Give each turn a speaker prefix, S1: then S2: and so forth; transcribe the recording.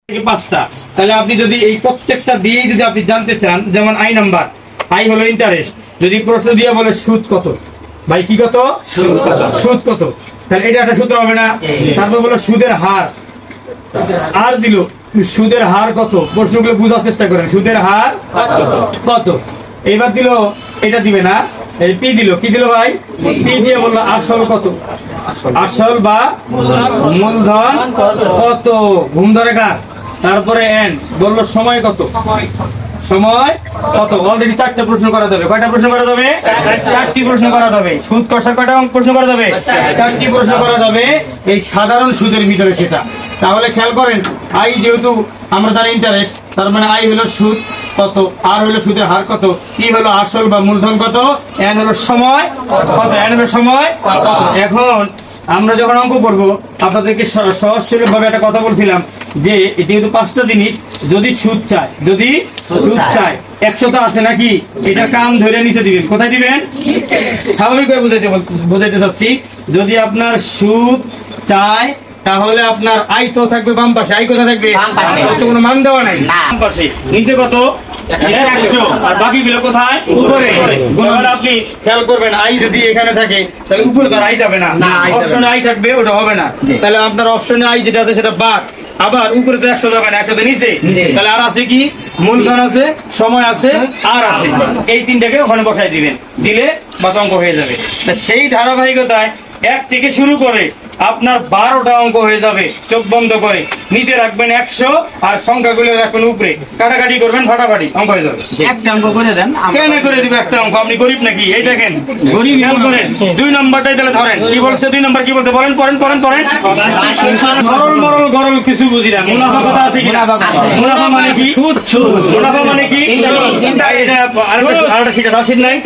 S1: 5টা, তাহলে আপনি যদি এই প্রত্যেকটা দিয়ে যদি আপনি জানতে চান, যেমন আই নাম্বার, আই হলো ইন্টারেস্ট, যদি প্রশ্ন দিয়ে বলে সুদ কত, ভাই কি কত, সুদ কত, তাহলে এটা একটা সূত্র হবে না। তারপর বলো সুদের হার, আর দিল সুদের হার কত, প্রশ্নগুলো বোঝার চেষ্টা করেন, সুদের হার কত। এবার দিল এটা দিবে না, পি দিল, কি দিল ভাই, পি দিয়ে বললো আসল কত, আসল বা মূলধন কত, ঘুম ধরে কার। তারপরে এন বললো সময় কত, সময় কত। অলরেডি 4টা প্রশ্ন করা যাবে। কয়টা প্রশ্ন করা যাবে? 4টি প্রশ্ন করা যাবে। সুদ কষার কয়টা প্রশ্ন করা যাবে? 4টি প্রশ্ন করা যাবে এই সাধারণ সুদের ভিতরে সেটা। তাহলে খেয়াল করেন, আই যেহেতু আমরা জানি ইন্টারেস্ট, তার মানে আই হলো সুদ কত, আর হলো সুদের হার কত, কি হলো আসল বা মূলধন কত, এন হলো সময় কত, এন হলো সময় কত। এখন আমরা যখন অঙ্ক করবো আপনাদেরকে সহজ সরল ভাবে একটা কথা বলছিলাম যে যেহেতু 5টা জিনিস, যদি সুদ চায়, যদি সুদ চায় 100 তো আছে নাকি, এটা কান ধরে নিচে দিবেন। কোথায় দিবেন? স্বাভাবিকভাবে বুঝাইতে চাচ্ছি, যদি আপনার সুদ চায় তাহলে আপনার আই তো থাকবে বাম পাশে। আই কোথায় থাকবে? কোনো মান দেওয়া নাই, বাম পাশে। নিচে কত? 100। আর বাকিগুলো কোথায়? উপরে। আপনি খেয়াল করবেন, আই যদি এখানে থাকে তাহলে উপরে তো আই যাবে না, অপশনে আই থাকবে, ওটা হবে না। তাহলে আপনার অপশনে আই যেটা আছে সেটা বাদ, আবার উপরে তো 100 যাবে না, 100 নিচে। তাহলে আর আছে কি? মূলধন আছে, সময় আছে, আর আছে। এই তিনটাকে ওখানে বসাই দিবেন, দিলে বাস অঙ্ক হয়ে যাবে। সেই ধারাবাহিকতায় 1 থেকে শুরু করে আপনার 12টা অঙ্ক হয়ে যাবে। চোখ বন্ধ করে নিচে রাখবেন 100, আর সংখ্যাগুলো রাখবেন উপরে, কাটাকাটি করবেন, ফাটাফাটি অঙ্ক হয়ে যাবে।
S2: একটা অঙ্ক করে দেন,
S1: কেন করে দিবে একটা অঙ্ক? আপনি গরিব নাকি? এই দেখেন গরিব। খেয়াল করেন 2 নম্বরটাই তাহলে ধরেন, কি বলছে 2 নম্বর, কি বলতে বলেন, পড়েন। মরল গরল কিছু বুঝি না। মুনাফা কথা আছে কি? মুনাফা মানে কি? সুদ। মুনাফা মানে কি? এটা আরেকটা সেটা নাই।